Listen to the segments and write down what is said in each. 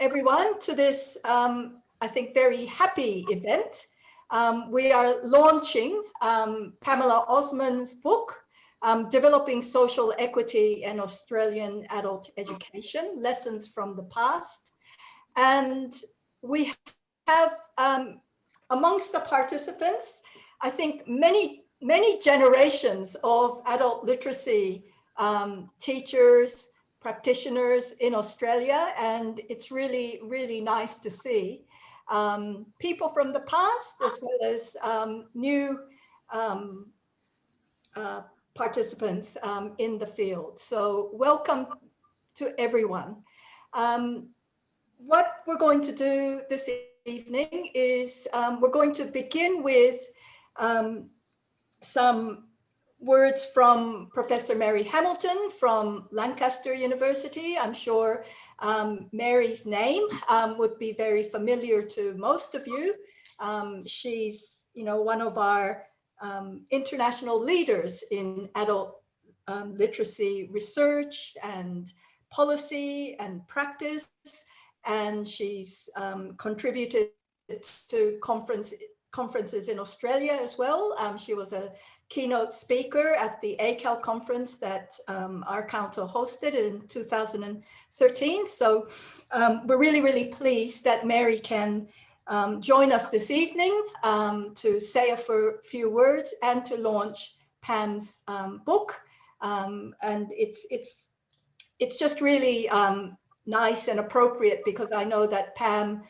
everyone to this, I think, very happy event. We are launching Pamela Osmond's book, Developing Social Equity in Australian Adult Education, Lessons from the Past. And we have, amongst the participants, I think many generations of adult literacy teachers, practitioners in Australia, and it's really, really nice to see people from the past as well as new participants in the field. So welcome to everyone. What we're going to do this evening is we're going to begin with some words from Professor Mary Hamilton from Lancaster University. I'm sure Mary's name would be very familiar to most of you. She's, one of our international leaders in adult literacy research and policy and practice, and she's contributed to conferences in Australia as well. She was a keynote speaker at the ACAL conference that our council hosted in 2013. So we're really, really pleased that Mary can join us this evening to say a few words and to launch Pam's book. And it's just really nice and appropriate because I know that Pam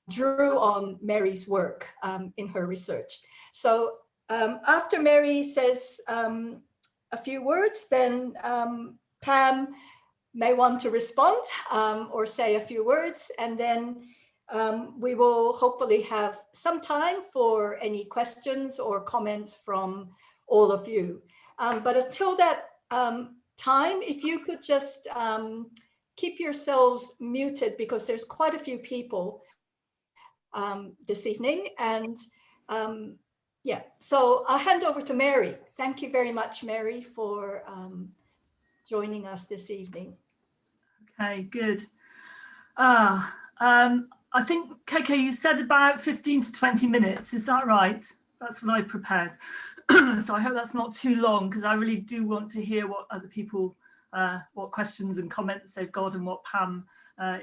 drew on Mary's work in her research. So after Mary says a few words, then Pam may want to respond or say a few words, and then we will hopefully have some time for any questions or comments from all of you. But until that time, if you could just keep yourselves muted because there's quite a few people this evening, and yeah, so I'll hand over to Mary. Thank you very much, Mary, for joining us this evening. Okay, good. I think, KK, you said about 15 to 20 minutes. Is that right? That's what I prepared. So I hope that's not too long because I really do want to hear what other people, what questions and comments they've got and what Pam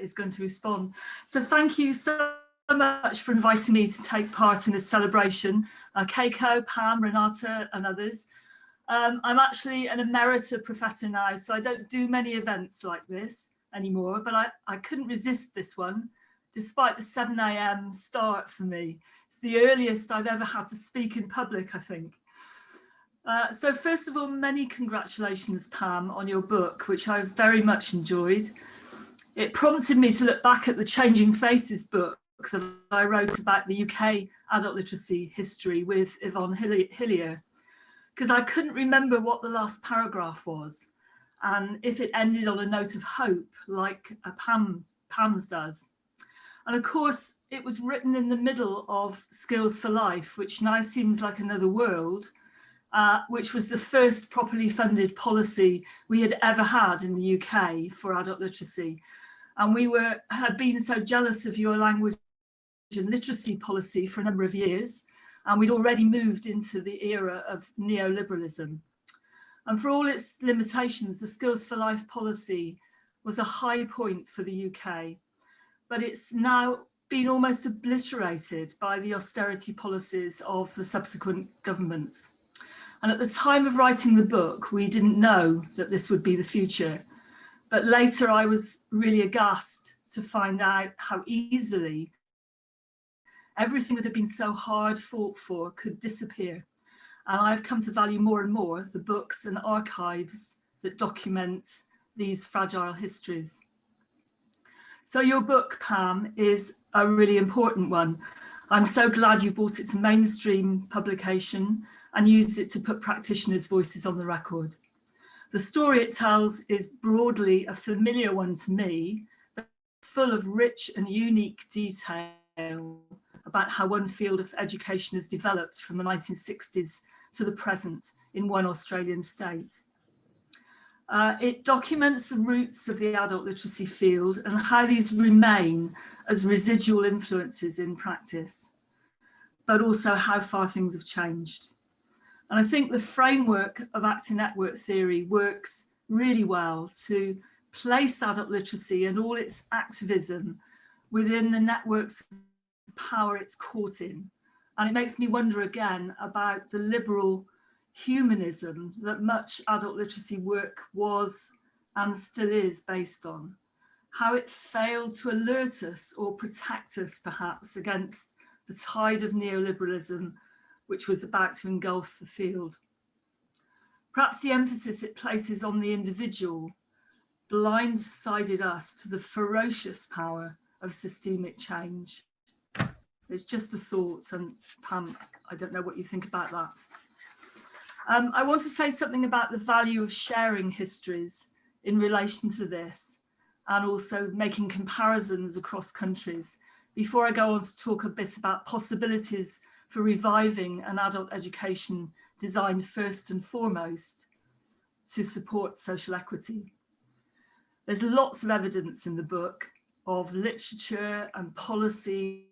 is going to respond. So thank you so much for inviting me to take part in this celebration. Keiko, Pam, Renata and others. I'm actually an Emeritus Professor now, so I don't do many events like this anymore, but I couldn't resist this one, despite the 7 AM start for me. It's the earliest I've ever had to speak in public, I think. So first of all, many congratulations, Pam, on your book, which I very much enjoyed. It prompted me to look back at the Changing Faces book that I wrote about the UK adult literacy history with Yvonne Hillier, because I couldn't remember what the last paragraph was and if it ended on a note of hope like Pam's does. And of course, it was written in the middle of Skills for Life, which now seems like another world, which was the first properly funded policy we had ever had in the UK for adult literacy. And we had been so jealous of your language and literacy policy for a number of years, and we'd already moved into the era of neoliberalism. And for all its limitations, the Skills for Life policy was a high point for the UK, but it's now been almost obliterated by the austerity policies of the subsequent governments. And at the time of writing the book, we didn't know that this would be the future. But later I was really aghast to find out how easily everything that had been so hard fought for could disappear. And I've come to value more and more the books and archives that document these fragile histories. So your book, Pam, is a really important one. I'm so glad you brought it to mainstream publication and used it to put practitioners' voices on the record. The story it tells is broadly a familiar one to me, but full of rich and unique detail about how one field of education has developed from the 1960s to the present in one Australian state. It documents the roots of the adult literacy field and how these remain as residual influences in practice, but also how far things have changed. And I think the framework of active network theory works really well to place adult literacy and all its activism within the networks of power it's caught in. And it makes me wonder again about the liberal humanism that much adult literacy work was and still is based on, how it failed to alert us or protect us perhaps against the tide of neoliberalism which was about to engulf the field. Perhaps the emphasis it places on the individual blindsided us to the ferocious power of systemic change. It's just a thought, and Pam, I don't know what you think about that. I want to say something about the value of sharing histories in relation to this, and also making comparisons across countries, before I go on to talk a bit about possibilities for reviving an adult education designed first and foremost to support social equity. There's lots of evidence in the book of literature and policy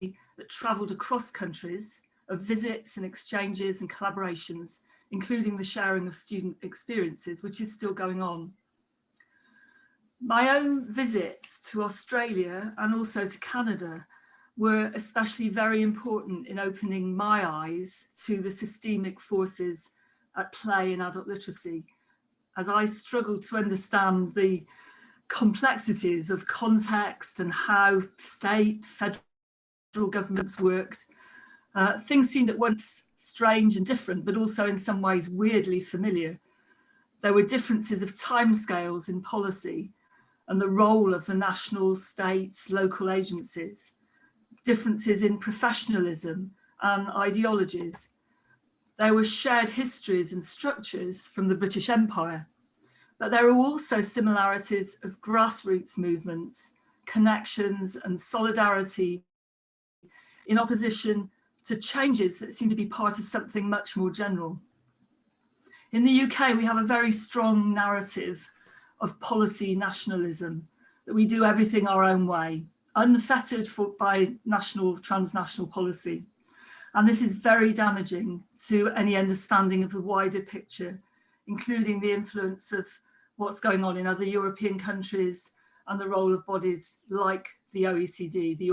that travelled across countries, of visits and exchanges and collaborations, including the sharing of student experiences, which is still going on. My own visits to Australia and also to Canada were especially very important in opening my eyes to the systemic forces at play in adult literacy, as I struggled to understand the complexities of context and how state, federal governments worked. Things seemed at once strange and different, but also in some ways weirdly familiar. There were differences of timescales in policy and the role of the national, states, local agencies, differences in professionalism and ideologies. There were shared histories and structures from the British Empire, but there are also similarities of grassroots movements, connections and solidarity in opposition to changes that seem to be part of something much more general. In the UK, we have a very strong narrative of policy nationalism, that we do everything our own way, unfettered by national, transnational policy. And this is very damaging to any understanding of the wider picture, including the influence of what's going on in other European countries and the role of bodies like the OECD, the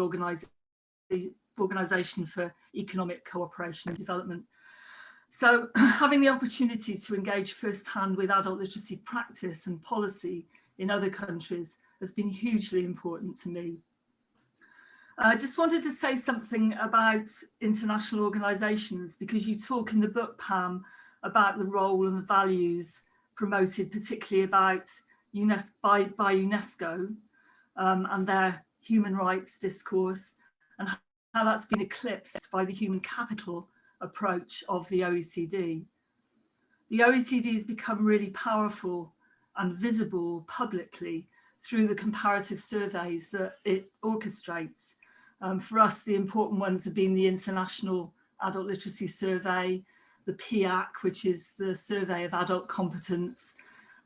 Organisation for Economic Cooperation and Development. So having the opportunity to engage firsthand with adult literacy practice and policy in other countries has been hugely important to me. I just wanted to say something about international organisations, because you talk in the book, Pam, about the role and the values promoted, particularly about by UNESCO and their human rights discourse, and how that's been eclipsed by the human capital approach of the OECD. The OECD has become really powerful and visible publicly through the comparative surveys that it orchestrates. For us, the important ones have been the International Adult Literacy Survey, the PIAC, which is the Survey of Adult Competence,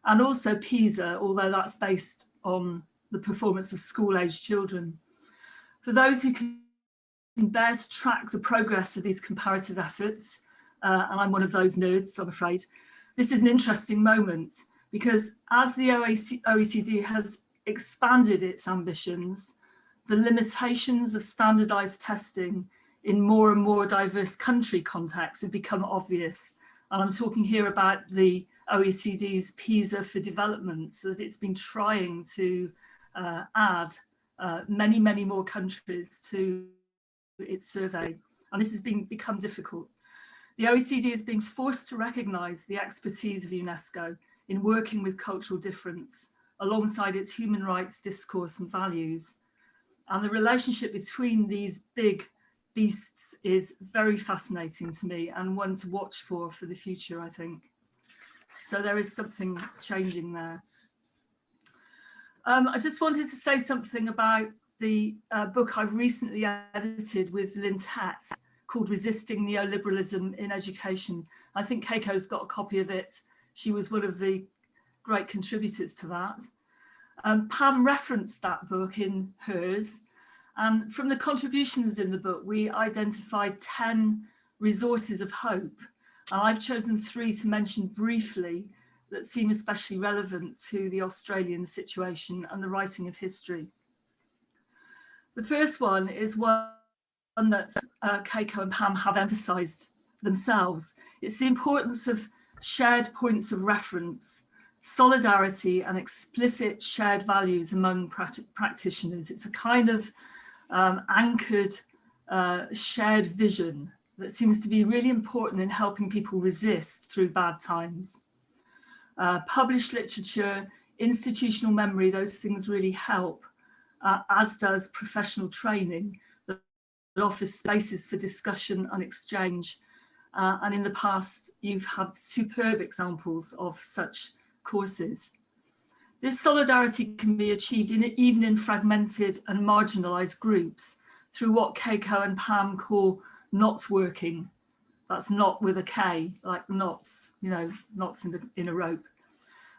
and also PISA, although that's based on the performance of school-aged children. For those who can bear to track the progress of these comparative efforts, and I'm one of those nerds, I'm afraid, this is an interesting moment, because as the OECD has expanded its ambitions, the limitations of standardized testing in more and more diverse country contexts have become obvious. And I'm talking here about the OECD's PISA for development, so that it's been trying to add many, many more countries to its survey. And this has become difficult. The OECD is being forced to recognise the expertise of UNESCO in working with cultural difference alongside its human rights discourse and values. And the relationship between these big beasts is very fascinating to me, and one to watch for the future, I think. So there is something changing there. I just wanted to say something about the book I've recently edited with Lynn Tett called Resisting Neoliberalism in Education. I think Keiko's got a copy of it. She was one of the great contributors to that. Pam referenced that book in hers, and from the contributions in the book, we identified 10 resources of hope. And I've chosen 3 to mention briefly that seem especially relevant to the Australian situation and the writing of history. The first one is one that Keiko and Pam have emphasised themselves. It's the importance of shared points of reference, solidarity and explicit shared values among practitioners. It's a kind of anchored shared vision that seems to be really important in helping people resist through bad times. Published literature, institutional memory, those things really help, as does professional training that offers spaces for discussion and exchange. And in the past, you've had superb examples of such courses. This solidarity can be achieved even in fragmented and marginalised groups through what Keiko and Pam call knot working. That's knot with a K, like knots, you know, knots in a rope.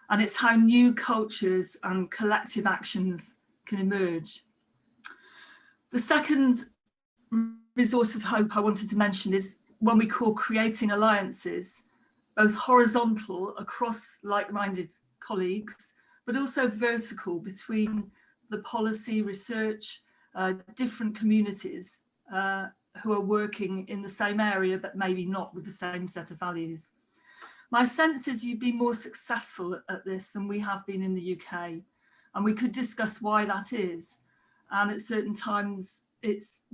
And it's how new cultures and collective actions can emerge. The second resource of hope I wanted to mention is one we call creating alliances, both horizontal across like-minded colleagues, but also vertical between the policy, research, different communities who are working in the same area, but maybe not with the same set of values. My sense is you've been more successful at this than we have been in the UK, and we could discuss why that is. And at certain times, it's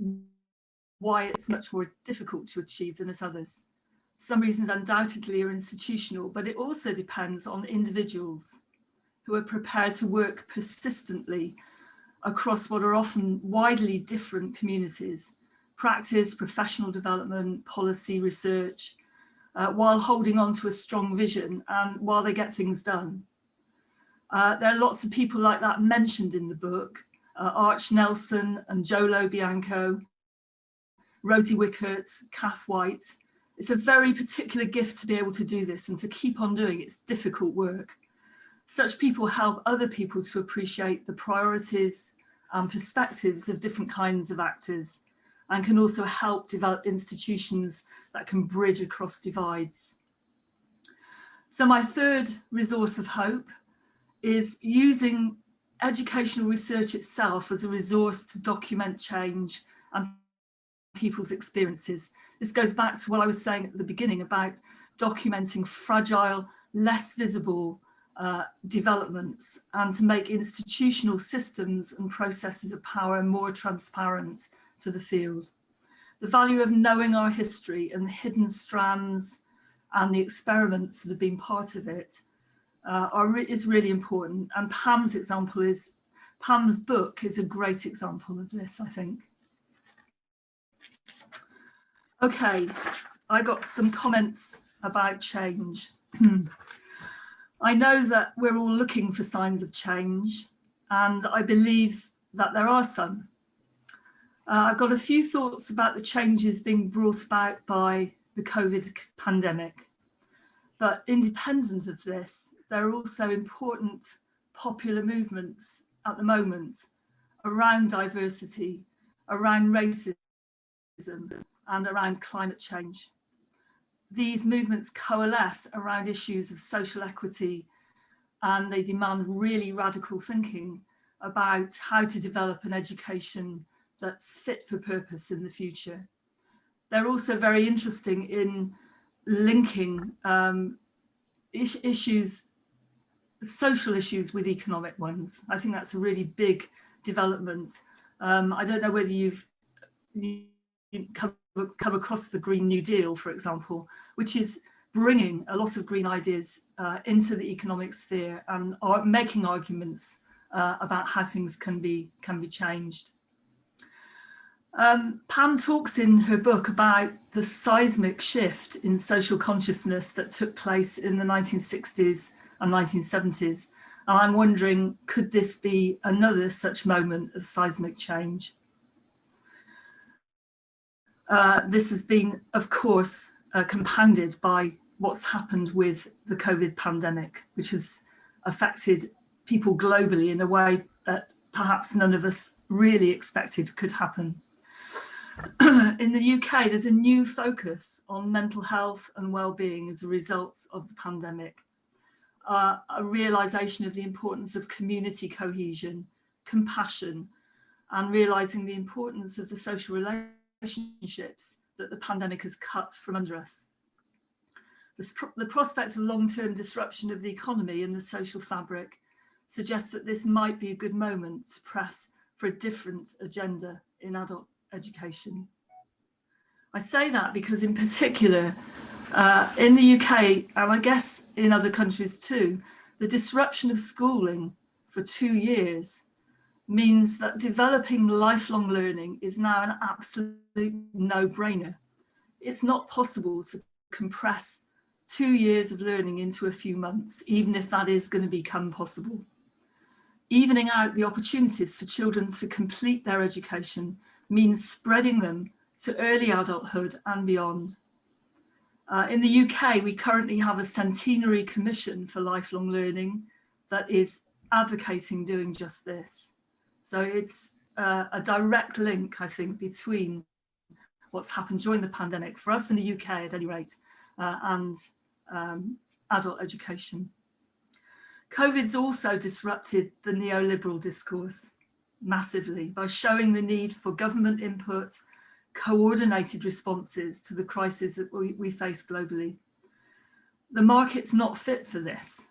why it's much more difficult to achieve than at others. Some reasons undoubtedly are institutional, but it also depends on individuals who are prepared to work persistently across what are often widely different communities, practice, professional development, policy, research, while holding on to a strong vision and while they get things done. There are lots of people like that mentioned in the book, Arch Nelson and Jolo Bianco, Rosie Wickert, Kath White. It's a very particular gift to be able to do this and to keep on doing it. It's difficult work. Such people help other people to appreciate the priorities and perspectives of different kinds of actors, and can also help develop institutions that can bridge across divides. So my third resource of hope is using educational research itself as a resource to document change and people's experiences. This goes back to what I was saying at the beginning about documenting fragile, less visible developments, and to make institutional systems and processes of power more transparent to the field. The value of knowing our history and the hidden strands and the experiments that have been part of it is really important. And Pam's book is a great example of this, I think. Okay, I got some comments about change. I know that we're all looking for signs of change, and I believe that there are some. I've got a few thoughts about the changes being brought about by the COVID pandemic. But independent of this, there are also important popular movements at the moment around diversity, around racism, and around climate change. These movements coalesce around issues of social equity, and they demand really radical thinking about how to develop an education that's fit for purpose in the future. They're also very interesting in linking social issues with economic ones. I think that's a really big development. I don't know whether you've come across the Green New Deal, for example, which is bringing a lot of green ideas into the economic sphere and are making arguments about how things can be changed. Pam talks in her book about the seismic shift in social consciousness that took place in the 1960s and 1970s. And I'm wondering, could this be another such moment of seismic change? This has been, of course, compounded by what's happened with the COVID pandemic, which has affected people globally in a way that perhaps none of us really expected could happen. In the UK, there's a new focus on mental health and well-being as a result of the pandemic. A realisation of the importance of community cohesion, compassion, and realising the importance of the social relationships that the pandemic has cut from under us. The prospects of long-term disruption of the economy and the social fabric suggests that this might be a good moment to press for a different agenda in adult education. I say that because in particular, in the UK, and I guess in other countries too, the disruption of schooling for 2 years means that developing lifelong learning is now an absolute no-brainer. It's not possible to compress 2 years of learning into a few months, even if that is going to become possible. Evening out the opportunities for children to complete their education means spreading them to early adulthood and beyond. In the UK, we currently have a centenary commission for lifelong learning that is advocating doing just this. So it's a direct link, I think, between what's happened during the pandemic, for us in the UK at any rate, and adult education. COVID's also disrupted the neoliberal discourse massively by showing the need for government input, coordinated responses to the crisis that we face globally. The market's not fit for this.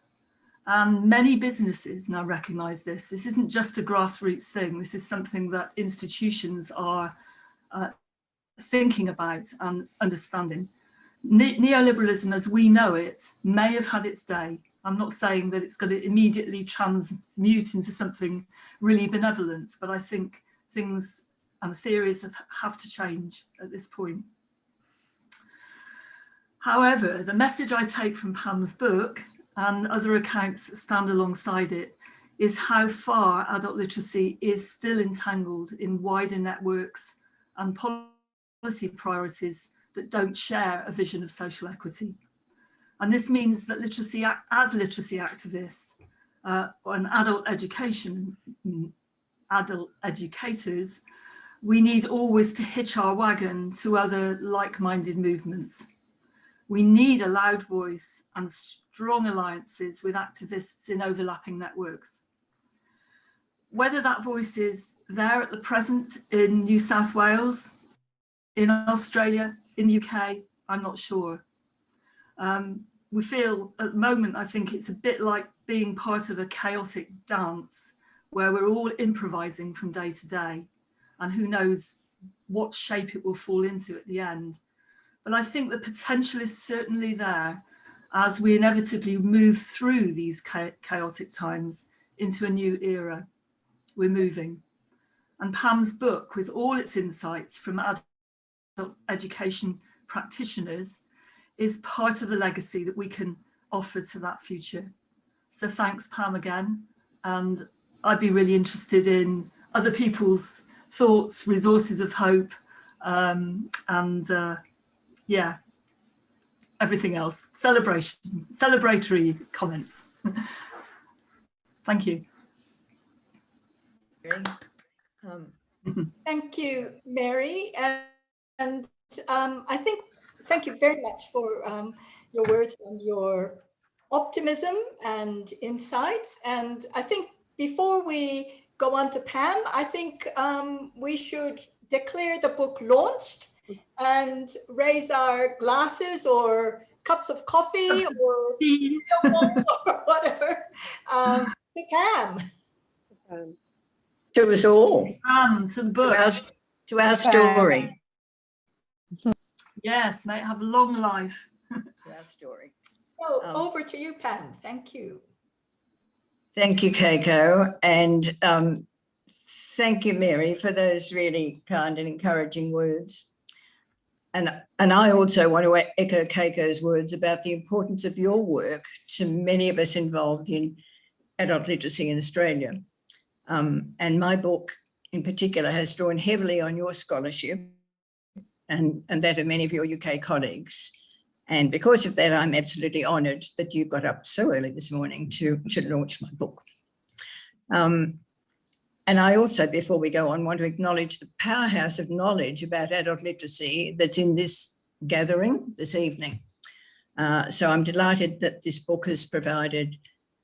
And many businesses now recognise this. This isn't just a grassroots thing. This is something that institutions are thinking about and understanding. Neoliberalism as we know it may have had its day. I'm not saying that it's going to immediately transmute into something really benevolent, but I think things and theories have to change at this point. However, the message I take from Pam's book and other accounts that stand alongside it is how far adult literacy is still entangled in wider networks and policy priorities that don't share a vision of social equity. And this means that literacy, as literacy activists and adult educators, we need always to hitch our wagon to other like-minded movements. We need a loud voice and strong alliances with activists in overlapping networks. Whether that voice is there at the present in New South Wales, in Australia, in the UK, I'm not sure. We feel at the moment, I think it's a bit like being part of a chaotic dance where we're all improvising from day to day, and who knows what shape it will fall into at the end. But I think the potential is certainly there as we inevitably move through these chaotic times into a new era. We're moving. And Pam's book, with all its insights from adult education practitioners, is part of the legacy that we can offer to that future. So thanks, Pam, again. And I'd be really interested in other people's thoughts, resources of hope, yeah, everything else. Celebratory comments. Thank you. Thank you, Mary. And I think, thank you very much for your words and your optimism and insights. And I think before we go on to Pam, I think we should declare the book launched and raise our glasses or cups of coffee or or whatever to Pam. To us all. To the book. To our story. Yes, may it have a long life. To our story. So over to you, Pam. Thank you. Thank you, Keiko. And thank you, Mary, for those really kind and encouraging words. And I also want to echo Keiko's words about the importance of your work to many of us involved in adult literacy in Australia. And my book in particular has drawn heavily on your scholarship and that of many of your UK colleagues. And because of that, I'm absolutely honoured that you got up so early this morning to launch my book. And I also, before we go on, want to acknowledge the powerhouse of knowledge about adult literacy that's in this gathering this evening. So I'm delighted that this book has provided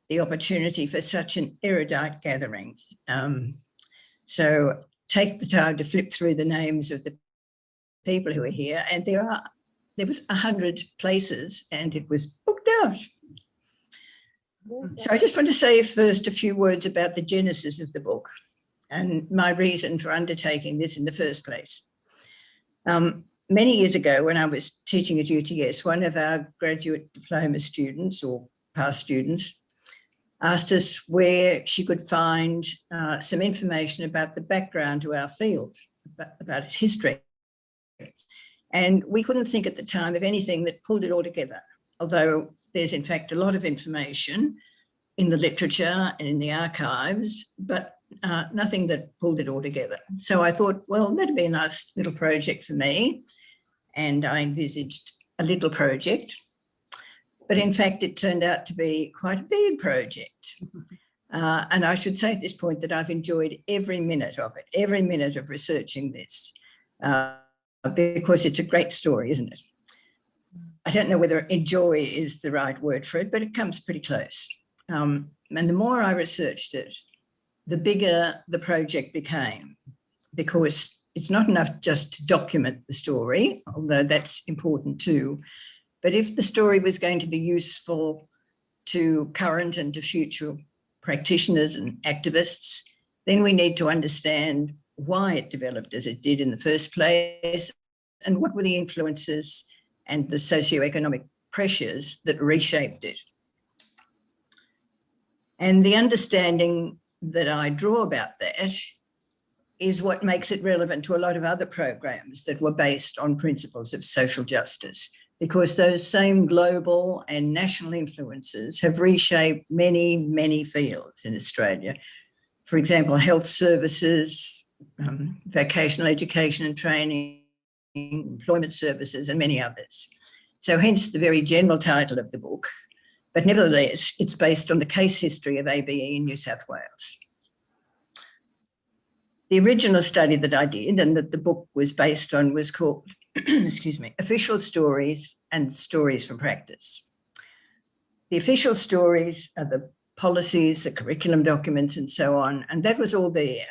the opportunity for such an erudite gathering. So take the time to flip through the names of the people who are here, and there was 100 places and it was booked out. So I just want to say first a few words about the genesis of the book and my reason for undertaking this in the first place. Many years ago, when I was teaching at UTS, one of our graduate diploma students or past students asked us where she could find some information about the background to our field, about its history. And we couldn't think at the time of anything that pulled it all together, although there's in fact a lot of information in the literature and in the archives, but nothing that pulled it all together. So I thought, well, that'd be a nice little project for me. And I envisaged a little project, but in fact, it turned out to be quite a big project. And I should say at this point that I've enjoyed every minute of it, every minute of researching this, because it's a great story, isn't it? I don't know whether enjoy is the right word for it, but it comes pretty close. And the more I researched it, the bigger the project became, because it's not enough just to document the story, although that's important too. But if the story was going to be useful to current and to future practitioners and activists, then we need to understand why it developed as it did in the first place, and what were the influences and the socioeconomic pressures that reshaped it. And the understanding that I draw about that is what makes it relevant to a lot of other programs that were based on principles of social justice, because those same global and national influences have reshaped many, many fields in Australia. For example, health services, vocational education and training, employment services, and many others. So hence the very general title of the book, but nevertheless, it's based on the case history of ABE in New South Wales. The original study that I did and that the book was based on was called, excuse me, Official Stories and Stories from Practice. The official stories are the policies, the curriculum documents, and so on, and that was all there.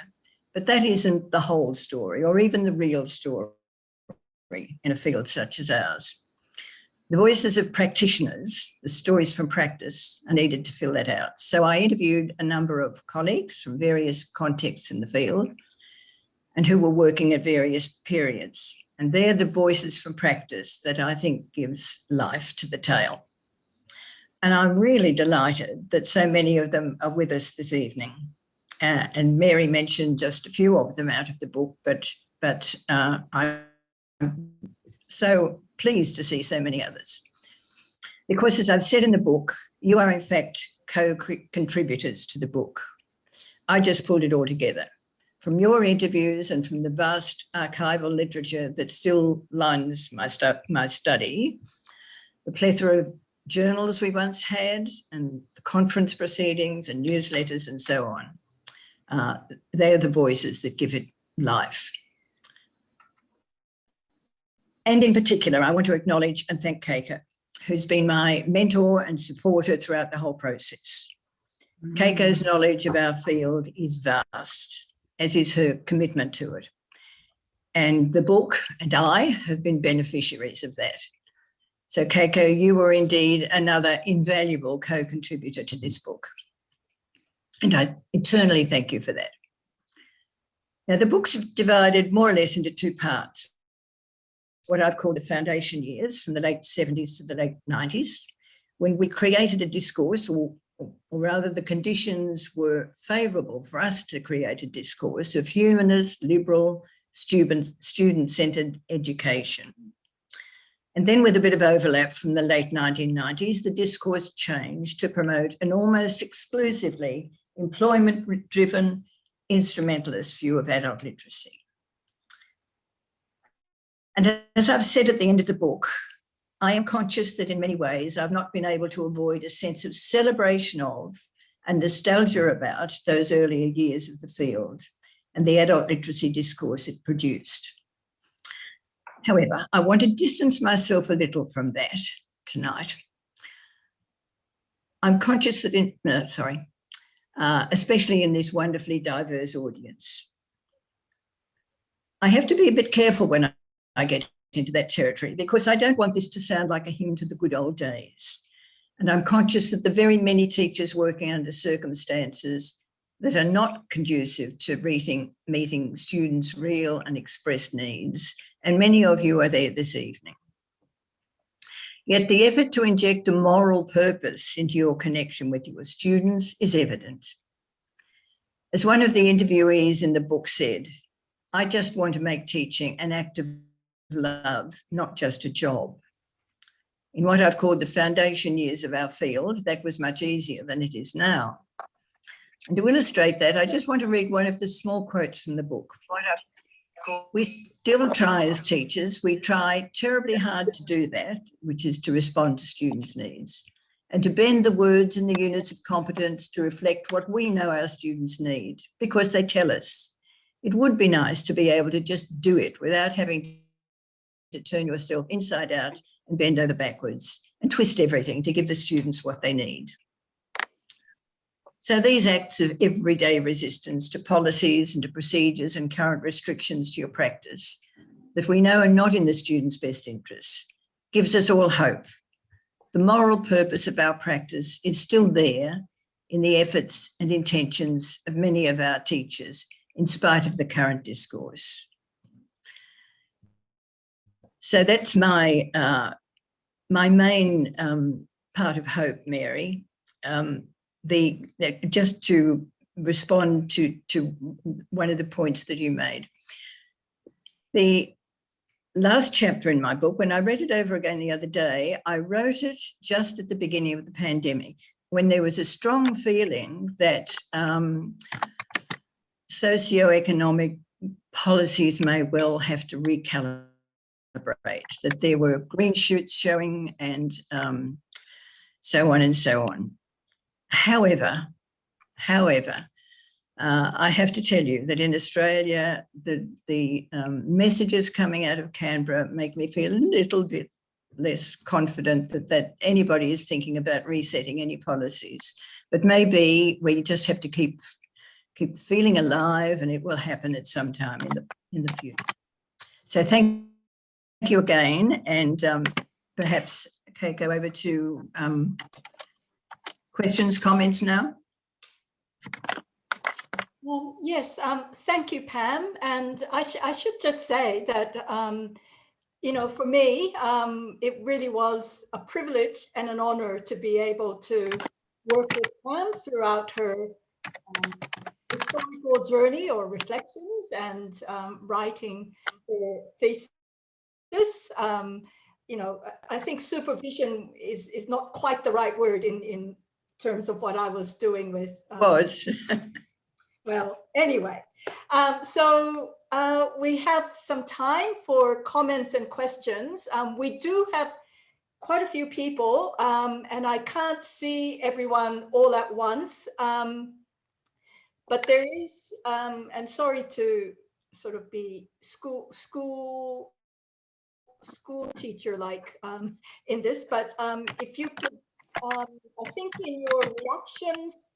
But that isn't the whole story or even the real story in a field such as ours. The voices of practitioners, the stories from practice, are needed to fill that out. So I interviewed a number of colleagues from various contexts in the field and who were working at various periods. And they're the voices from practice that I think gives life to the tale. And I'm really delighted that so many of them are with us this evening. And Mary mentioned just a few of them out of the book, but I'm so pleased to see so many others. Because as I've said in the book, you are in fact co-contributors to the book. I just pulled it all together. From your interviews and from the vast archival literature that still lines my study, the plethora of journals we once had and the conference proceedings and newsletters and so on, they are the voices that give it life. And in particular, I want to acknowledge and thank Keiko, who's been my mentor and supporter throughout the whole process. Keiko's knowledge of our field is vast, as is her commitment to it. And the book and I have been beneficiaries of that. So Keiko, you were indeed another invaluable co-contributor to this book. And I eternally thank you for that. Now, the book's divided more or less into two parts. What I've called the foundation years, from the late 70s to the late 90s, when we created a discourse, or rather the conditions were favourable for us to create a discourse of humanist, liberal, student-centred education. And then with a bit of overlap from the late 1990s, the discourse changed to promote an almost exclusively employment-driven instrumentalist view of adult literacy. And as I've said at the end of the book, I am conscious that in many ways I've not been able to avoid a sense of celebration of and nostalgia about those earlier years of the field and the adult literacy discourse it produced. However, I want to distance myself a little from that tonight. I'm conscious that especially in this wonderfully diverse audience, I have to be a bit careful when I get into that territory, because I don't want this to sound like a hymn to the good old days. And I'm conscious that the very many teachers working under circumstances that are not conducive to meeting students' real and expressed needs, and many of you are there this evening. Yet the effort to inject a moral purpose into your connection with your students is evident. As one of the interviewees in the book said, I just want to make teaching an act of love, not just a job. In what I've called the foundation years of our field, that was much easier than it is now. And to illustrate that, I just want to read one of the small quotes from the book. We still try as teachers, we try terribly hard to do that, which is to respond to students' needs, and to bend the words and the units of competence to reflect what we know our students need, because they tell us. It would be nice to be able to just do it without having to turn yourself inside out and bend over backwards and twist everything to give the students what they need. So these acts of everyday resistance to policies and to procedures and current restrictions to your practice that we know are not in the students' best interests gives us all hope. The moral purpose of our practice is still there in the efforts and intentions of many of our teachers, in spite of the current discourse. So that's my main part of hope, Mary. Just to respond to one of the points that you made. The last chapter in my book, when I read it over again the other day, I wrote it just at the beginning of the pandemic, when there was a strong feeling that socioeconomic policies may well have to recalibrate, that there were green shoots showing and so on and so on. However, I have to tell you that in Australia, the messages coming out of Canberra make me feel a little bit less confident that anybody is thinking about resetting any policies. But maybe we just have to keep the feeling alive, and it will happen at some time in the future. So thank you again, and perhaps, okay, go over to questions, comments now. Yes, thank you, Pam. And I should just say that, you know, for me, it really was a privilege and an honor to be able to work with Pam throughout her historical journey or reflections and writing her thesis. You know, I think supervision is not quite the right word in terms of what I was doing with. Well, anyway, so we have some time for comments and questions. We do have quite a few people, and I can't see everyone all at once. But there is, and sorry to sort of be school teacher like in this, but if you could, I think in your reactions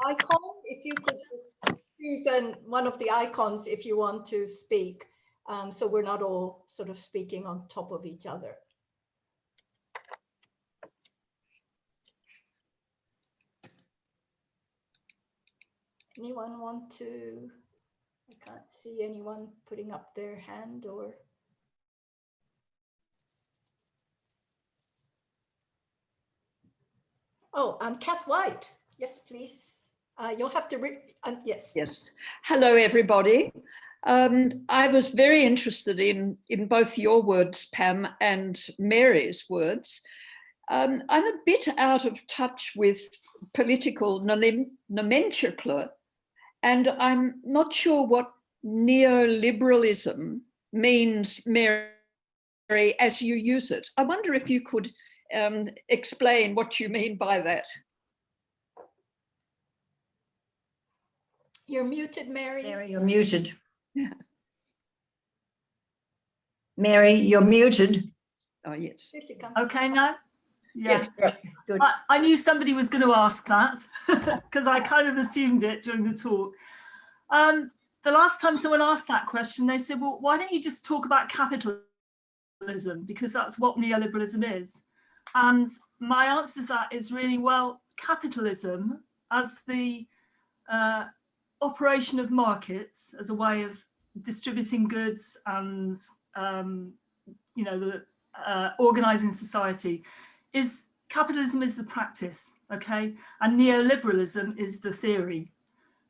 icon, if you could just choose one of the icons if you want to speak, so we're not all sort of speaking on top of each other. Anyone want to? I can't see anyone putting up their hand or. Oh, Cass White. Yes, please. You'll have to yes. Yes. Hello, everybody. I was very interested in both your words, Pam, and Mary's words. I'm a bit out of touch with political nomenclature, and I'm not sure what neoliberalism means, Mary, as you use it. I wonder if you could explain what you mean by that. You're muted, Mary. Mary, you're muted. Mary, you're muted. Oh, yes. Here she comes. Okay now? Yeah. Yes. Good. I knew somebody was going to ask that because I kind of assumed it during the talk. The last time someone asked that question, they said, well, why don't you just talk about capitalism? Because that's what neoliberalism is. And my answer to that is really, well, capitalism as the operation of markets as a way of distributing goods and, you know, the organizing society is capitalism is the practice, okay? And neoliberalism is the theory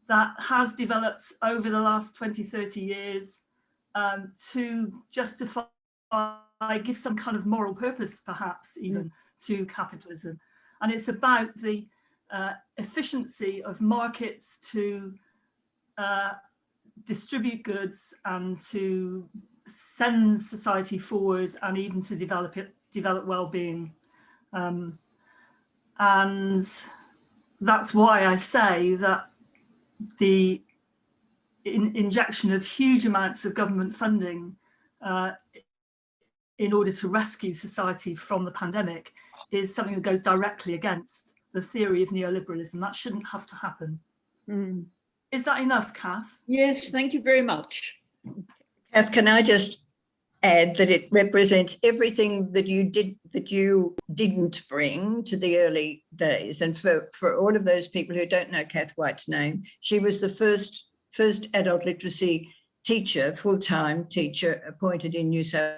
that has developed over the last 20, 30 years to justify, give some kind of moral purpose, perhaps even, to capitalism. And it's about the efficiency of markets to distribute goods and to send society forward and even to develop well-being. And that's why I say that the injection of huge amounts of government funding in order to rescue society from the pandemic is something that goes directly against the theory of neoliberalism. That shouldn't have to happen. Mm. Is that enough, Kath? Yes, thank you very much. Kath, can I just add that it represents everything that you didn't bring to the early days. And for all of those people who don't know Kath White's name, she was the first adult literacy teacher, full-time teacher appointed in New South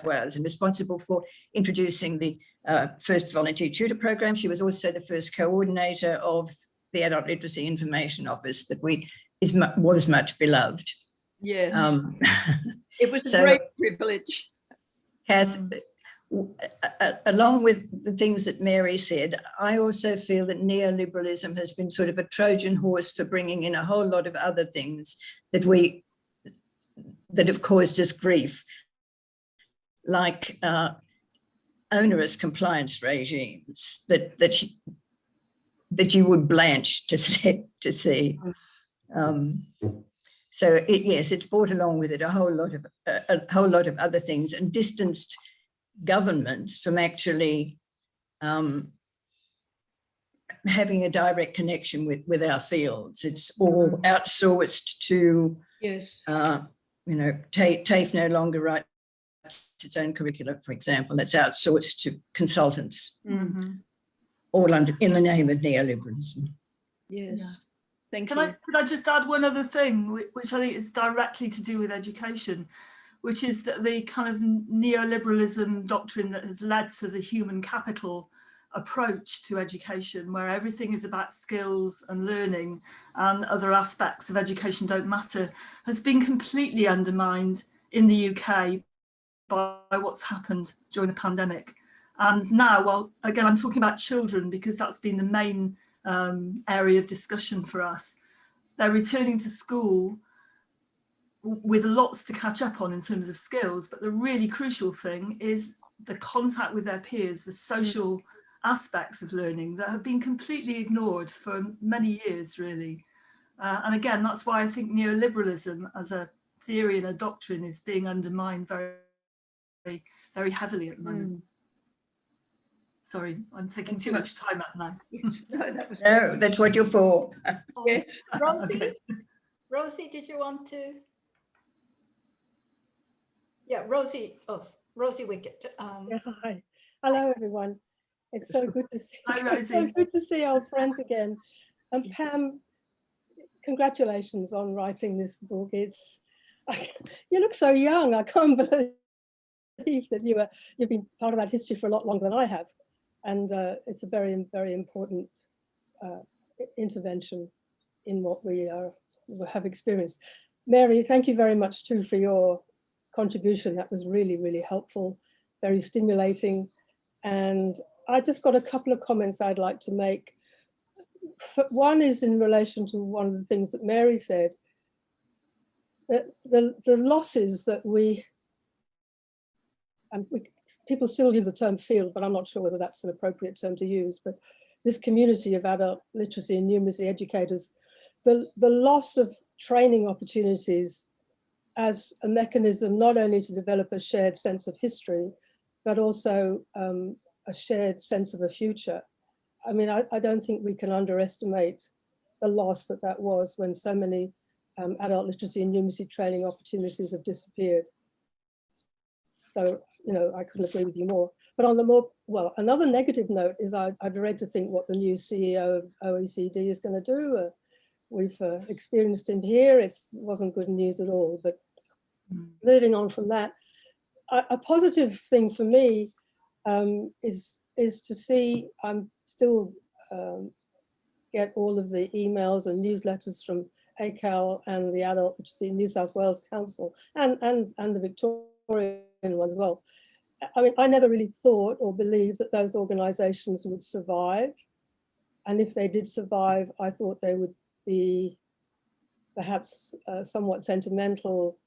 Wales and responsible for introducing the first volunteer tutor program. She was also the first coordinator of the Adult Literacy Information Office that was much beloved. Yes. It was a great privilege. Kath, along with the things that Mary said, I also feel that neoliberalism has been sort of a Trojan horse for bringing in a whole lot of other things that have caused us grief, like onerous compliance regimes that you would blanch to see. So yes, it's brought along with it a whole lot of other things and distanced governments from actually having a direct connection with our fields. It's all outsourced to, yes, you know, TAFE no longer writes its own curriculum, for example. That's outsourced to consultants, all in the name of neoliberalism. Yes. Yeah. Thank you. Could I just add one other thing, which I think is directly to do with education, which is that the kind of neoliberalism doctrine that has led to the human capital approach to education, where everything is about skills and learning and other aspects of education don't matter, has been completely undermined in the UK by what's happened during the pandemic. And now, well, again, I'm talking about children because that's been the main area of discussion for us. They're returning to school with lots to catch up on in terms of skills, but the really crucial thing is the contact with their peers, the social aspects of learning that have been completely ignored for many years, really. And again, that's why I think neoliberalism as a theory and a doctrine is being undermined very, very, very heavily at the moment. Sorry, I'm taking too much time up now. No, that's what you're for. Yes. Rosie, Okay. Rosie, did you want to? Yeah, Rosie. Oh, Rosie Wickett. Yeah, hi. Hello, everyone. It's so good to see. Hi, Rosie. It's so good to see old friends again. And Pam, congratulations on writing this book. You look so young. I can't believe that you've been part of that history for a lot longer than I have. And it's a very, very important intervention in what we have experienced. Mary, thank you very much too for your contribution. That was really, really helpful, very stimulating. And I just got a couple of comments I'd like to make. One is in relation to one of the things that Mary said, that the losses that we people still use the term field, but I'm not sure whether that's an appropriate term to use, but this community of adult literacy and numeracy educators, the loss of training opportunities as a mechanism not only to develop a shared sense of history, but also a shared sense of a future. I mean, I don't think we can underestimate the loss that was when so many adult literacy and numeracy training opportunities have disappeared. So, you know, I couldn't agree with you more. But on the more, well, another negative note is I dread to think what the new CEO of OECD is going to do. We've experienced him here. It wasn't good news at all. But moving on from that, a positive thing for me is to see I'm still get all of the emails and newsletters from ACAL and the Adult Literacy New South Wales Council and the Victorian one as well. I mean, I never really thought or believed that those organisations would survive. And if they did survive, I thought they would be perhaps somewhat sentimental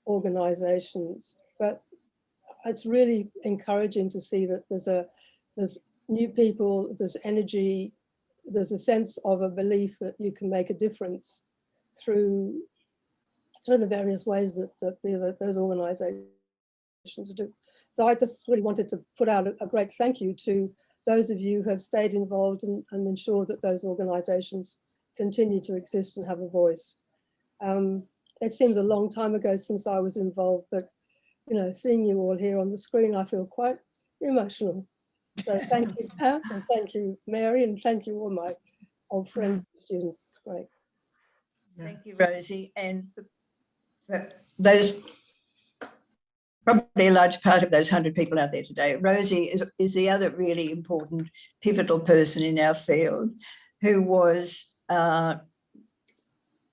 organisations. But it's really encouraging to see that there's new people, there's energy, there's a sense of a belief that you can make a difference through the various ways that those organisations do. So I just really wanted to put out a great thank you to those of you who have stayed involved and ensured that those organisations continue to exist and have a voice. It seems a long time ago since I was involved, but you know, seeing you all here on the screen, I feel quite emotional. So thank you, Pam, and thank you, Mary, and thank you all my old friends and students. It's great. Thank you, Rosie. And those, probably a large part of those 100 people out there today, Rosie is the other really important pivotal person in our field, who was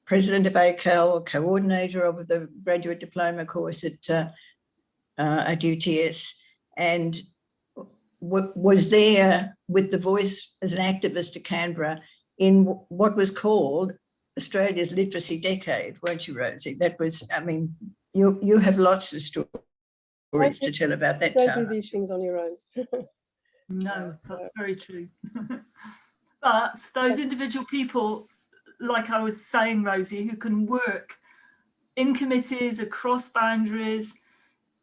president of ACAL, coordinator of the graduate diploma course at UTS, and was there with the voice as an activist to Canberra in what was called Australia's literacy decade, weren't you, Rosie? That was, I mean, you have lots of stories to tell about that time. Don't do these things on your own. No, that's very true. But those individual people, like I was saying, Rosie, who can work in committees across boundaries.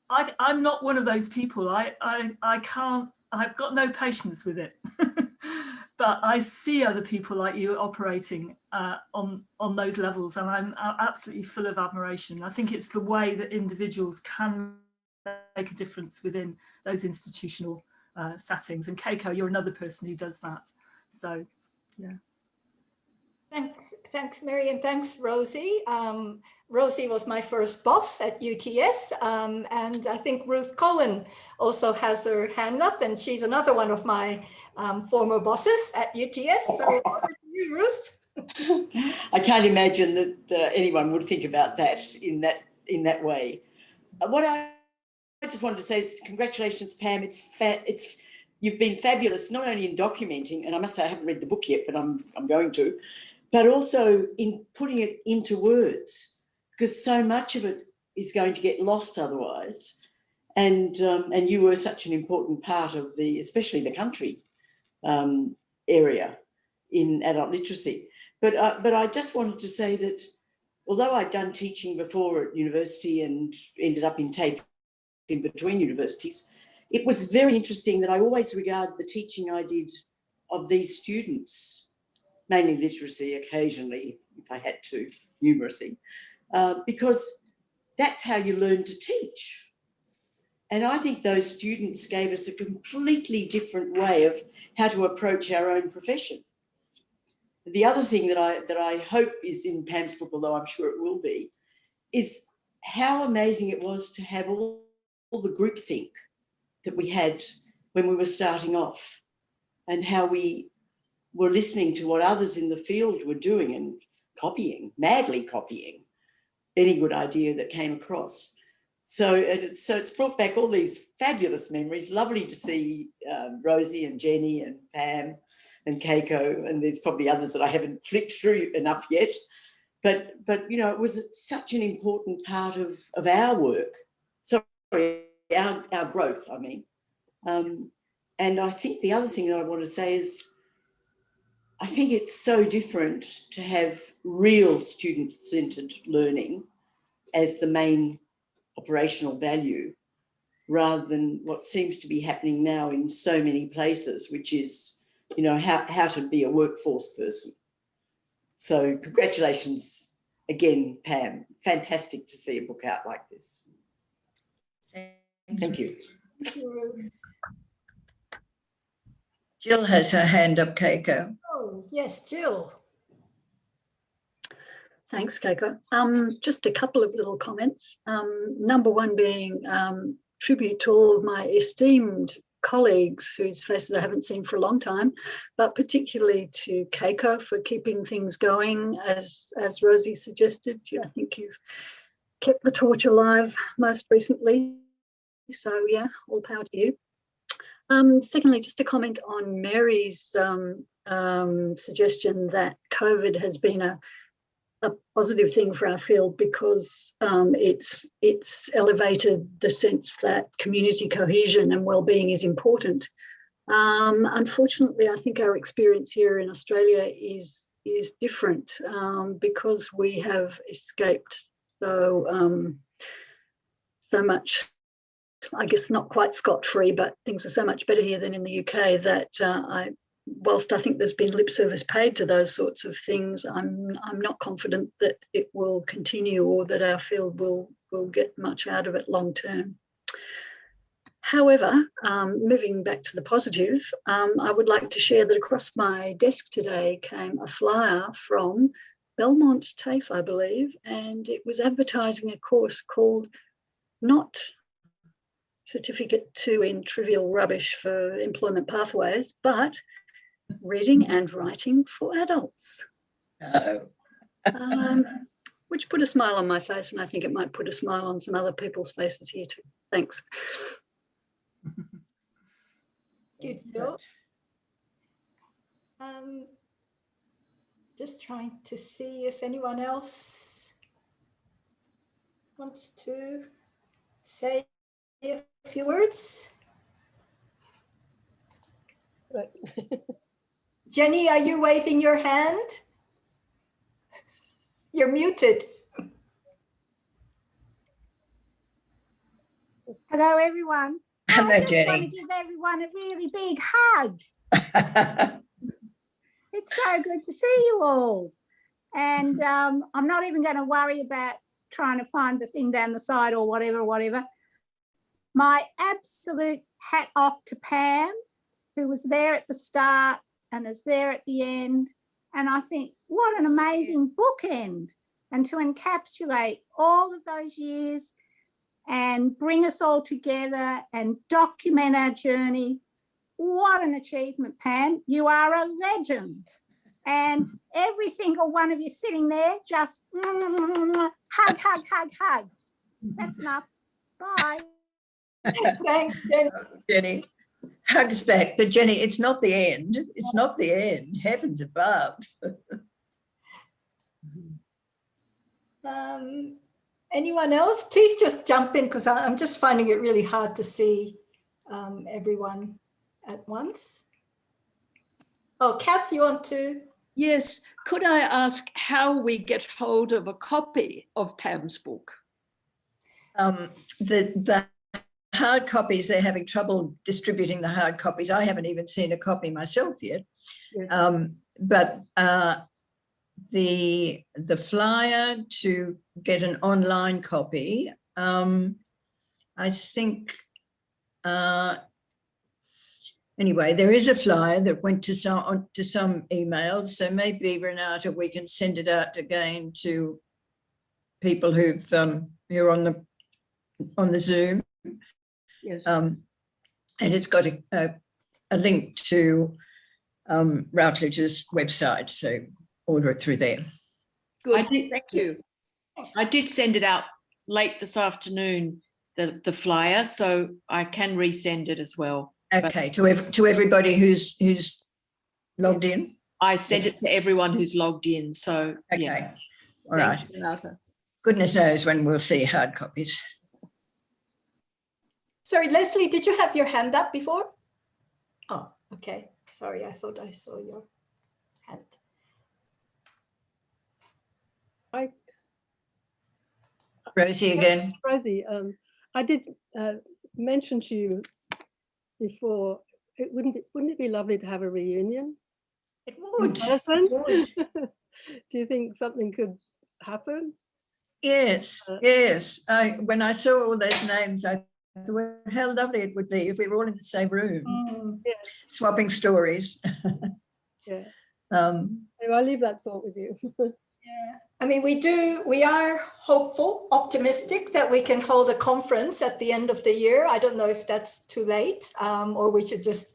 I'm not one of those people. I can't, I've got no patience with it. But I see other people like you operating on those levels, and I'm absolutely full of admiration. I think it's the way that individuals can make a difference within those institutional settings. And Keiko, you're another person who does that. So, yeah. Thanks, Mary, and thanks, Rosie. Rosie was my first boss at UTS, and I think Ruth Cohen also has her hand up, and she's another one of my former bosses at UTS. So over to you, Ruth. I can't imagine that anyone would think about that in that way. What I just wanted to say is congratulations, Pam. You've been fabulous, not only in documenting, and I must say I haven't read the book yet, but I'm going to, but also in putting it into words, because so much of it is going to get lost otherwise. And you were such an important part of especially the country area in adult literacy. But I just wanted to say that although I'd done teaching before at university and ended up in TAFE in between universities, it was very interesting that I always regard the teaching I did of these students, mainly literacy, occasionally, if I had to, numeracy, because that's how you learn to teach. And I think those students gave us a completely different way of how to approach our own profession. The other thing that I hope is in Pam's book, although I'm sure it will be, is how amazing it was to have all the groupthink that we had when we were starting off, and how we were listening to what others in the field were doing and madly copying any good idea that came across. So it's brought back all these fabulous memories. Lovely to see Rosie and Jenny and Pam and Keiko, and there's probably others that I haven't flicked through enough yet. But you know, it was such an important part of our work. Sorry, our growth, I mean. And I think the other thing that I want to say is I think it's so different to have real student-centred learning as the main operational value rather than what seems to be happening now in so many places, which is, you know, how to be a workforce person. So congratulations again, Pam. Fantastic to see a book out like this. Thank you. Jill has her hand up, Keiko. Oh, yes, Jill. Thanks, Keiko. Just a couple of little comments. Number one being tribute to all of my esteemed colleagues whose faces I haven't seen for a long time, but particularly to Keiko for keeping things going, as Rosie suggested. I think you've kept the torch alive most recently. So yeah, all power to you. Secondly, just to comment on Mary's suggestion that COVID has been a positive thing for our field because it's elevated the sense that community cohesion and well-being is important. Unfortunately, I think our experience here in Australia is different because we have escaped so much. I guess not quite scot-free, but things are so much better here than in the UK that whilst I think there's been lip service paid to those sorts of things, I'm not confident that it will continue or that our field will get much out of it long term. However, moving back to the positive, I would like to share that across my desk today came a flyer from Belmont TAFE, I believe, and it was advertising a course called Not Certificate 2 in Trivial Rubbish for Employment Pathways, but Reading and Writing for Adults. Which put a smile on my face, and I think it might put a smile on some other people's faces here too. Thanks. Thank you, Jill. Just trying to see if anyone else wants to say a few words. Right. Jenny, are you waving your hand? You're muted. Hello, everyone. Hello, I just Jenny. want to give everyone a really big hug. It's so good to see you all. And I'm not even going to worry about trying to find the thing down the side or whatever. My absolute hat off to Pam, who was there at the start and is there at the end. And I think what an amazing bookend, and to encapsulate all of those years and bring us all together and document our journey. What an achievement, Pam. You are a legend. And every single one of you sitting there, just hug, hug, hug, hug. That's enough. Bye. Thanks, Jenny. Jenny, hugs back. But Jenny, it's not the end. It's not the end. Heavens above. Anyone else? Please just jump in because I'm just finding it really hard to see everyone at once. Oh, Kath, you want to? Yes. Could I ask how we get hold of a copy of Pam's book? The hard copies, they're having trouble distributing the hard copies. I haven't even seen a copy myself yet. Yes. But the flyer to get an online copy, I think, anyway, there is a flyer that went to some emails, so maybe, Renata, we can send it out again to people who are on the Zoom. Yes. And it's got a link to Routledge's website, so order it through there. Good. Thank you. I did send it out late this afternoon, the flyer, so I can resend it as well. Okay, to everybody who's logged in? I sent it to everyone who's logged in, so Okay, yeah. all right. Thank you, Renata. Goodness knows when we'll see hard copies. Sorry, Leslie, did you have your hand up before? Oh, okay. Sorry, I thought I saw your hand. Rosie again. Rosie, I did mention to you before, wouldn't it be lovely to have a reunion? It would. Person? It would. Do you think something could happen? Yes, yes. When I saw all those names, I thought how lovely it would be if we were all in the same room, Yeah. swapping stories. Yeah. Anyway, I'll leave that thought with you. Yeah, I mean, we are hopeful, optimistic that we can hold a conference at the end of the year. I don't know if that's too late, or we should just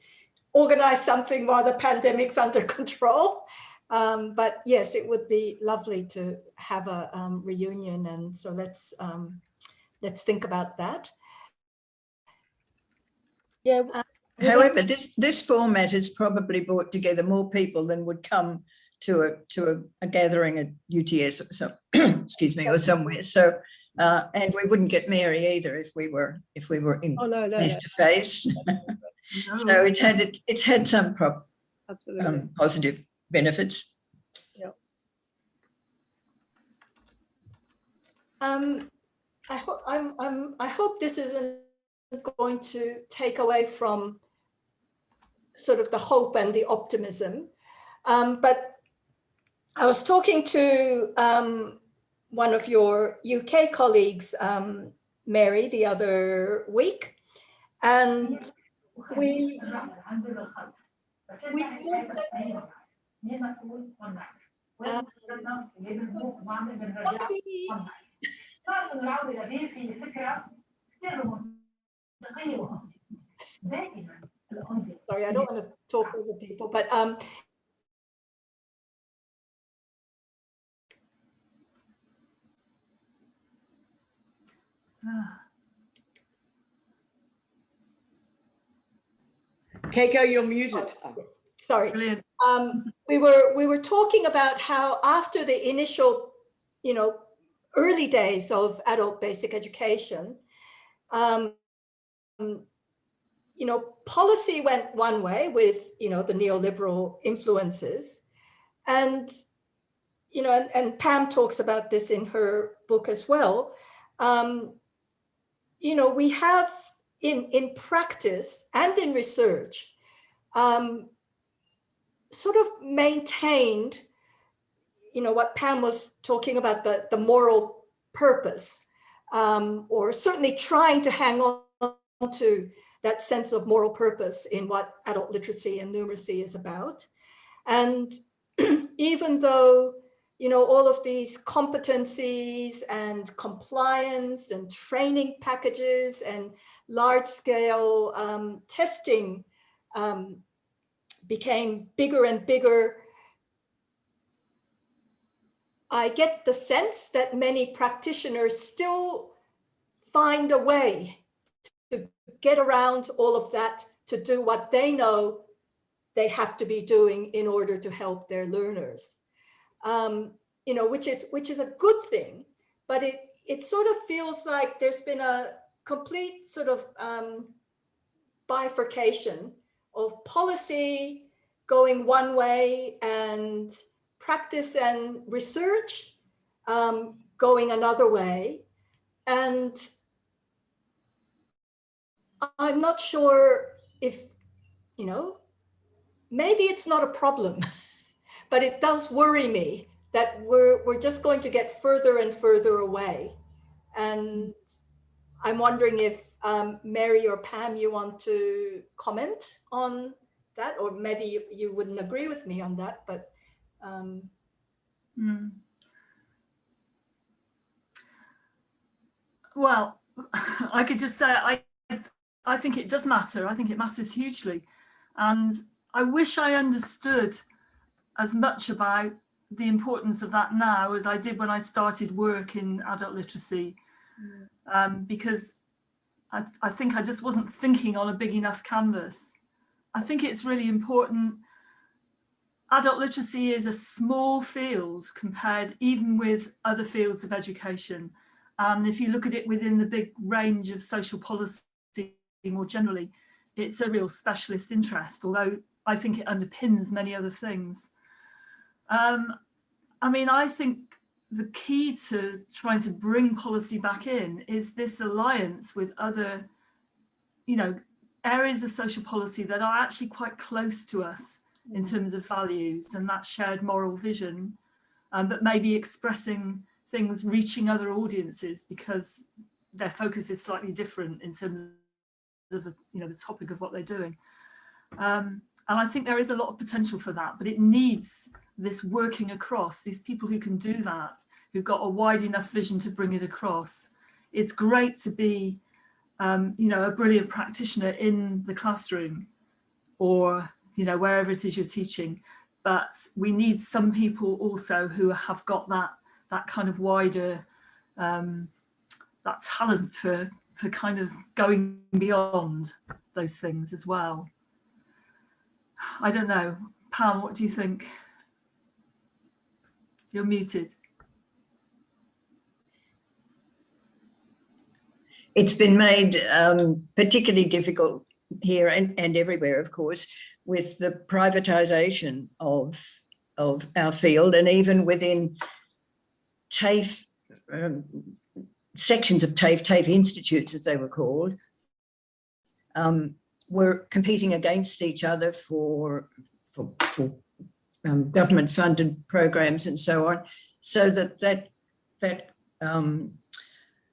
organize something while the pandemic's under control. But yes, it would be lovely to have a reunion, and so let's think about that. Yeah. However, this format has probably brought together more people than would come to a gathering at UTS or some, excuse me, or somewhere. So and we wouldn't get Mary either if we were in face to face. So it's had some absolutely positive benefits. Yeah. I hope this isn't going to take away from sort of the hope and the optimism, but I was talking to one of your UK colleagues, Mary, the other week, and we thought that sorry, I don't want to talk over people, but Keiko, you're muted. Sorry. Brilliant. We were talking about how after the initial, early days of adult basic education, policy went one way with, the neoliberal influences, and and Pam talks about this in her book as well. We have in practice and in research sort of maintained, what Pam was talking about, the moral purpose, or certainly trying to hang on to that sense of moral purpose in what adult literacy and numeracy is about. And even though, all of these competencies and compliance and training packages and large-scale testing became bigger and bigger, I get the sense that many practitioners still find a way to get around all of that, to do what they know they have to be doing in order to help their learners, which is a good thing, but it sort of feels like there's been a complete sort of bifurcation of policy going one way and practice and research going another way. And I'm not sure if, maybe it's not a problem, but it does worry me that we're just going to get further and further away. And I'm wondering if Mary or Pam, you want to comment on that, or maybe you wouldn't agree with me on that, but. Well, I could just say I think it does matter. I think it matters hugely. And I wish I understood as much about the importance of that now as I did when I started work in adult literacy, because I think I just wasn't thinking on a big enough canvas. I think it's really important. Adult literacy is a small field compared even with other fields of education. And if you look at it within the big range of social policy more generally, it's a real specialist interest, although I think it underpins many other things. I mean, I think the key to trying to bring policy back in is this alliance with other, areas of social policy that are actually quite close to us in terms of values and that shared moral vision, but maybe expressing things, reaching other audiences because their focus is slightly different in terms of the topic of what they're doing. And I think there is a lot of potential for that, but it needs this working across, these people who can do that, who've got a wide enough vision to bring it across. It's great to be, a brilliant practitioner in the classroom or, wherever it is you're teaching, but we need some people also who have got that kind of wider, that talent for kind of going beyond those things as well. I don't know. Pam, what do you think? You're muted. It's been made particularly difficult here and everywhere, of course, with the privatisation of our field, and even within TAFE, sections of TAFE institutes, as they were called, were competing against each other for government-funded programs and so on, so that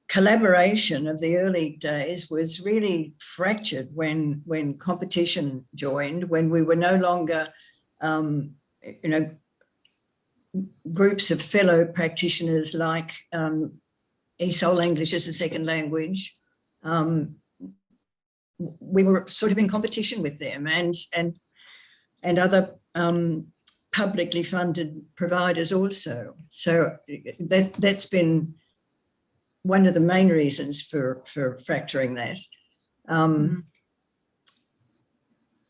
collaboration of the early days was really fractured when competition joined, when we were no longer, groups of fellow practitioners like ESOL, English as a second language. We were sort of in competition with them and other publicly funded providers also. So that's been one of the main reasons for fracturing that.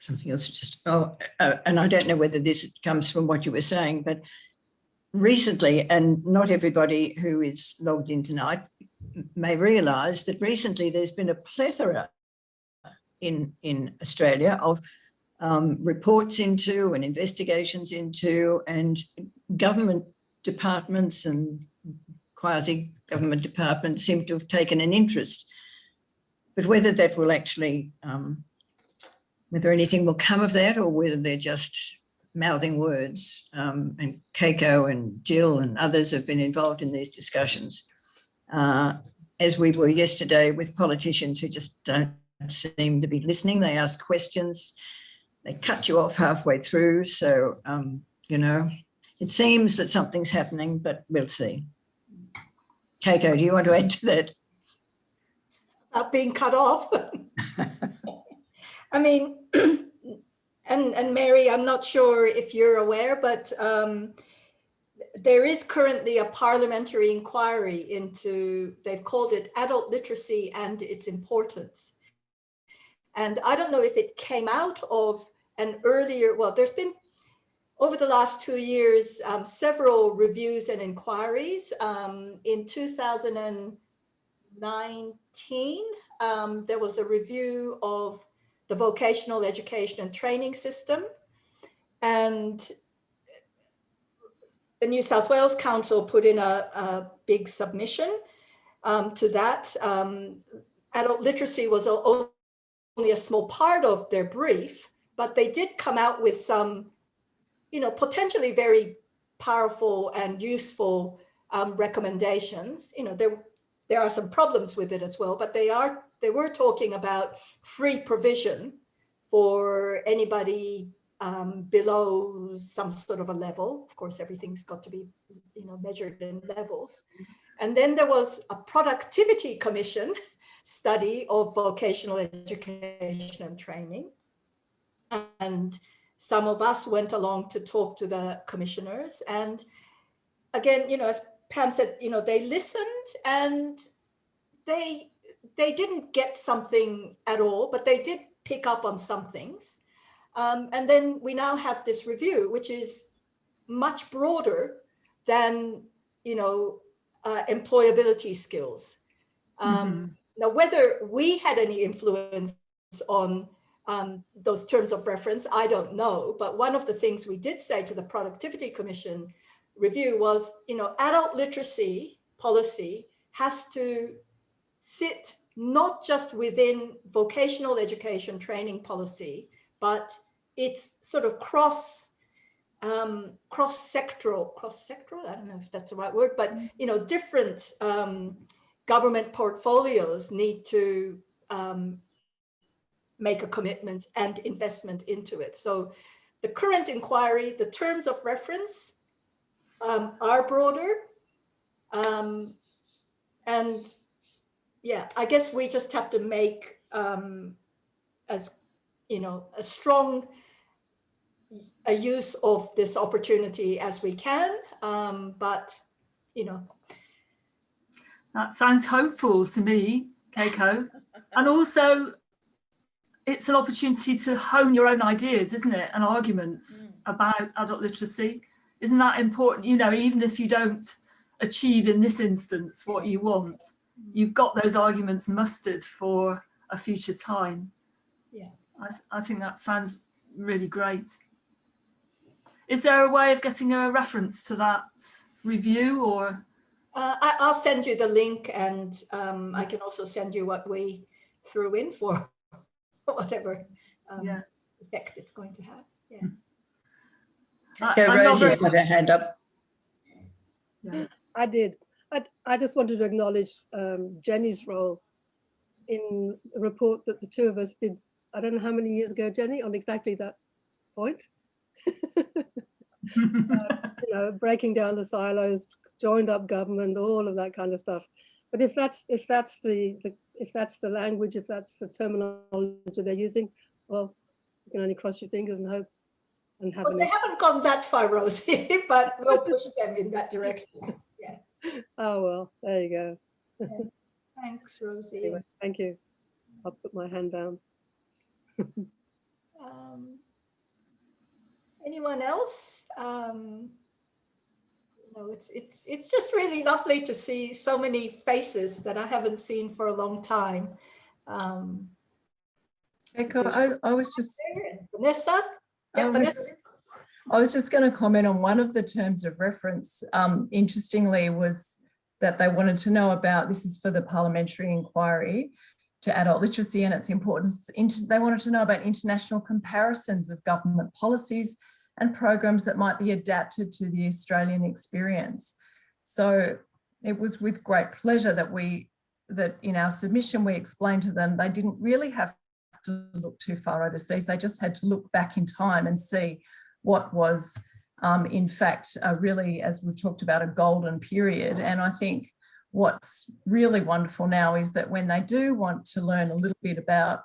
Something else just, and I don't know whether this comes from what you were saying, but recently, and not everybody who is logged in tonight may realise that recently there's been a plethora in Australia of reports into and investigations into, and government departments and quasi-government departments seem to have taken an interest. But whether that will actually, whether anything will come of that or whether they're just mouthing words, and Keiko and Jill and others have been involved in these discussions, as we were yesterday with politicians who just don't seem to be listening. They ask questions, they cut you off halfway through. So, it seems that something's happening, but we'll see. Keiko, do you want to add to that? About being cut off. I mean, and Mary, I'm not sure if you're aware, but there is currently a parliamentary inquiry into, they've called it adult literacy and its importance. And I don't know if it came out of an earlier, well, there's been over the last 2 years, several reviews and inquiries. In 2019, there was a review of the vocational education and training system. And the New South Wales Council put in a big submission to that. Adult literacy was only a small part of their brief, but they did come out with some, potentially very powerful and useful recommendations. There are some problems with it as well, but they were talking about free provision for anybody below some sort of a level. Of course, everything's got to be, measured in levels. And then there was a productivity commission study of vocational education and training. And some of us went along to talk to the commissioners. And again, as Pam said, they listened and they didn't get something at all, but they did pick up on some things. And then we now have this review, which is much broader than, employability skills. Now, whether we had any influence on those terms of reference, I don't know. But one of the things we did say to the Productivity Commission review was, you know, adult literacy policy has to sit not just within vocational education training policy, but it's sort of cross-sectoral, I don't know if that's the right word, but, you know, different government portfolios need to make a commitment and investment into it. So the current inquiry, the terms of reference are broader. And yeah, I guess we just have to make as, you know, a strong use of this opportunity as we can. But, you know. That sounds hopeful to me, Keiko. And also, it's an opportunity to hone your own ideas, isn't it? And arguments about adult literacy. Isn't that important? You know, even if you don't achieve in this instance what you want, you've got those arguments mustered for a future time. Yeah, I think that sounds really great. Is there a way of getting a reference to that review, or? I'll send you the link, and I can also send you what we threw in for whatever effect it's going to have. Yeah. Rosie's got her hand up. Yeah. I did. I just wanted to acknowledge Jenny's role in the report that the two of us did, I don't know how many years ago, Jenny, on exactly that point. You know, breaking down the silos, joined up government, all of that kind of stuff. But if that's the language, if that's the terminology they're using, well, you can only cross your fingers and hope and have. Well, they haven't gone that far, Rosie, but we'll push them in that direction. Yeah. Oh well, there you go. Yeah. Thanks, Rosie. Anyway, thank you. I'll put my hand down. Anyone else? No, it's just really lovely to see so many faces that I haven't seen for a long time. Echo, I was just Vanessa. Yeah, Vanessa. I was just going to comment on one of the terms of reference. Interestingly, was that they wanted to know about, this is for the parliamentary inquiry to adult literacy and its importance. They wanted to know about international comparisons of government policies and programs that might be adapted to the Australian experience. So it was with great pleasure that in our submission we explained to them they didn't really have to look too far overseas. They just had to look back in time and see what was in fact really, as we've talked about, a golden period. And I think what's really wonderful now is that when they do want to learn a little bit about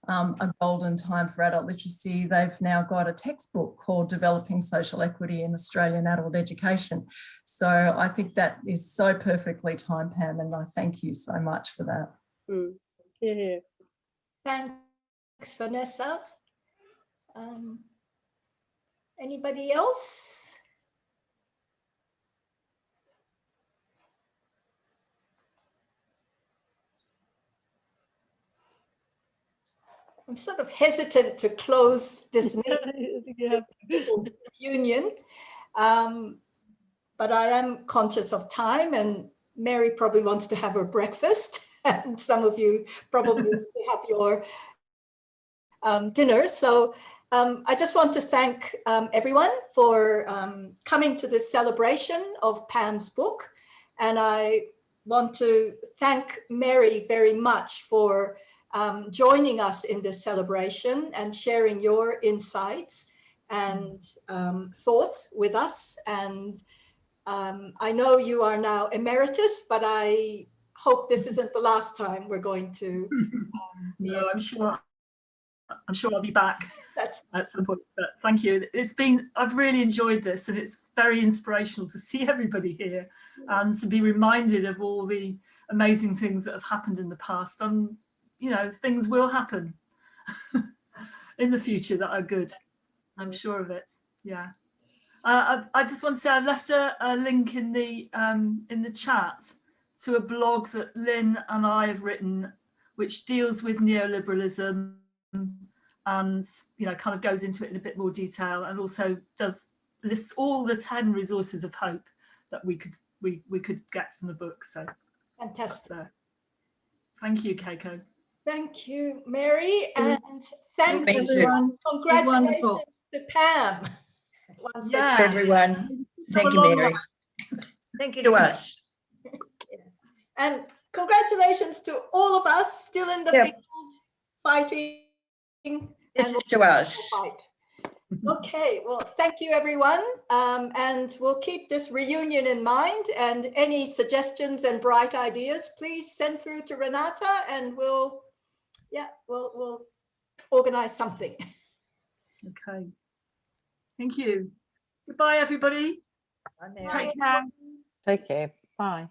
a golden time for adult literacy, they've now got a textbook called Developing Social Equity in Australian Adult Education. So I think that is so perfectly timed, Pam, and I thank you so much for that. Yeah. Thanks, Vanessa. Anybody else? I'm sort of hesitant to close this union, but I am conscious of time, and Mary probably wants to have her breakfast, and some of you probably have your dinner. So I just want to thank everyone for coming to this celebration of Pam's book, and I want to thank Mary very much for joining us in this celebration and sharing your insights and thoughts with us. And I know you are now emeritus, but I hope this isn't the last time we're going to. No, I'm sure I'll be back at some point. But thank you. I've really enjoyed this, and it's very inspirational to see everybody here and to be reminded of all the amazing things that have happened in the past. You know, things will happen in the future that are good. I'm sure of it. Yeah. I just want to say I left a link in the chat to a blog that Lynn and I have written, which deals with neoliberalism and kind of goes into it in a bit more detail, and also lists all the 10 resources of hope that we could get from the book. So Fantastic. Thank you, Keiko. Thank you, Mary, and thank Thank you. everyone. Congratulations Wonderful. to Pam. Once Yeah. again. Everyone. Thank you, Mary. Thank you to us. Yes. And congratulations to all of us still in the Yep. field fighting. This and is to us. fight. Okay, well, thank you, everyone. And we'll keep this reunion in mind, and any suggestions and bright ideas, please send through to Renata, and we'll organize something. Okay. Thank you. Goodbye, everybody. Bye, Mary. Take care. Take care. Bye.